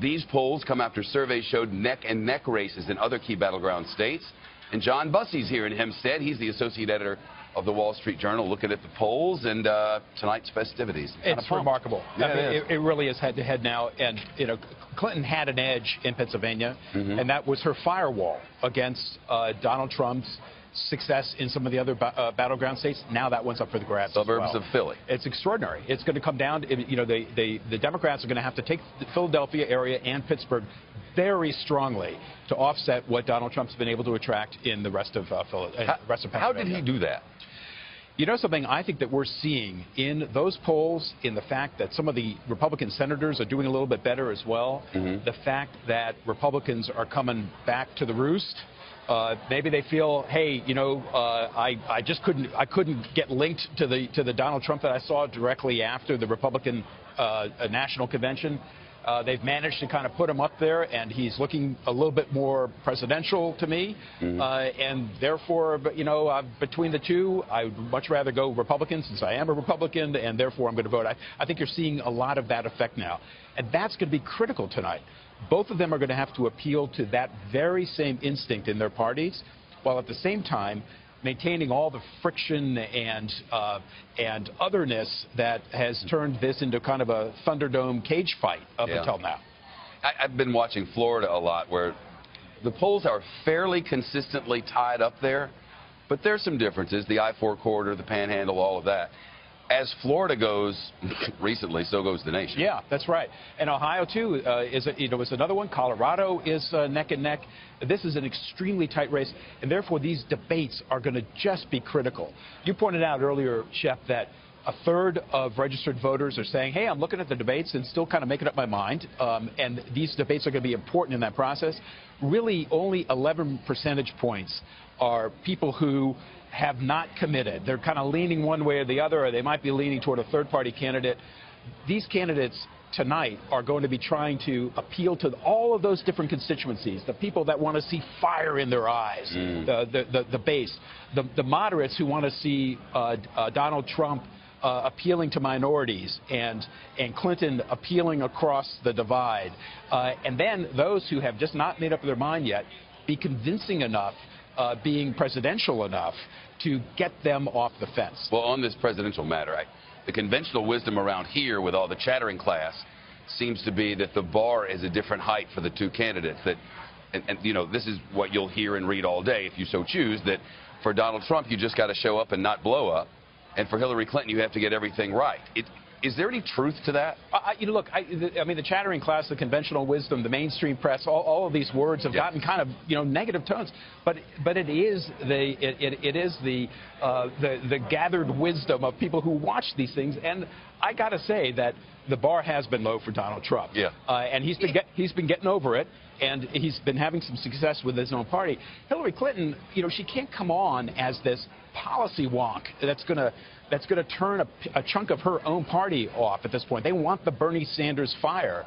These polls come after surveys showed neck-and-neck races in other key battleground states. And John Bussey's here in Hempstead. He's the associate editor of the Wall Street Journal, looking at the polls and tonight's festivities. It's remarkable. Yeah, I mean, it really is head-to-head now. And, Clinton had an edge in Pennsylvania, and that was her firewall against Donald Trump's success in some of the other battleground states. Now that one's up for the grabs. Suburbs of Philly. It's extraordinary. It's going to come down to, the Democrats are going to have to take the Philadelphia area and Pittsburgh very strongly to offset what Donald Trump's been able to attract in the rest of Pennsylvania. How did he do that? You know something I think that we're seeing in those polls, in the fact that some of the Republican senators are doing a little bit better as well, the fact that Republicans are coming back to the roost. Maybe they feel, hey, I couldn't get linked to the Donald Trump that I saw directly after the Republican National Convention. They've managed to kind of put him up there, and he's looking a little bit more presidential to me. And therefore, between the two, I would much rather go Republican, since I am a Republican, and therefore I'm going to vote. I think you're seeing a lot of that effect now. And that's going to be critical tonight. Both of them are going to have to appeal to that very same instinct in their parties, while at the same time maintaining all the friction and otherness that has turned this into kind of a Thunderdome cage fight up until now. I've been watching Florida a lot, where the polls are fairly consistently tied up there, but there's some differences. The I-4 corridor, the Panhandle, all of that. As Florida goes recently, so goes the nation. Yeah, that's right. And Ohio, too, is another one. Colorado is neck and neck. This is an extremely tight race, and therefore these debates are going to just be critical. You pointed out earlier, Shep, that a third of registered voters are saying, hey, I'm looking at the debates and still kind of making up my mind, and these debates are going to be important in that process. Really, only 11 percentage points are people who have not committed. They're kind of leaning one way or the other, or they might be leaning toward a third-party candidate. These candidates tonight are going to be trying to appeal to all of those different constituencies, the people that want to see fire in their eyes, the base, the moderates who want to see Donald Trump appealing to minorities, and Clinton appealing across the divide, and then those who have just not made up their mind yet, be convincing enough, being presidential enough to get them off the fence. Well, on this presidential matter, the conventional wisdom around here with all the chattering class seems to be that the bar is a different height for the two candidates. That, and this is what you'll hear and read all day if you so choose, that for Donald Trump, you just got to show up and not blow up. And for Hillary Clinton, you have to get everything right. Is there any truth to that? Look, I mean, the chattering class, the conventional wisdom, the mainstream press, all of these words have gotten kind of, negative tones. But it is the gathered wisdom of people who watch these things. And I got to say that the bar has been low for Donald Trump. Yeah. And he's been getting over it. And he's been having some success with his own party. Hillary Clinton, she can't come on as this policy wonk that's going to turn a chunk of her own party off at this point. They want the Bernie Sanders fire.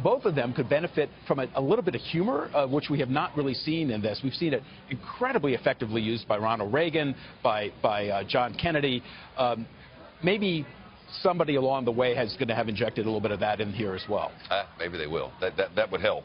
Both of them could benefit from a little bit of humor, which we have not really seen in this. We've seen it incredibly effectively used by Ronald Reagan, by John Kennedy. Maybe somebody along the way is going to have injected a little bit of that in here as well. Maybe they will. That would help.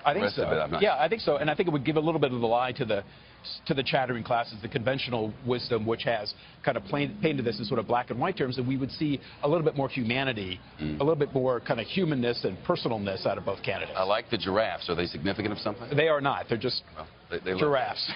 I think so. I think so. And I think it would give a little bit of the lie to the chattering classes, the conventional wisdom, which has kind of painted this in sort of black and white terms, and we would see a little bit more humanity, a little bit more kind of humanness and personalness out of both candidates. I like the giraffes. Are they significant of something? They are not. They're just giraffes.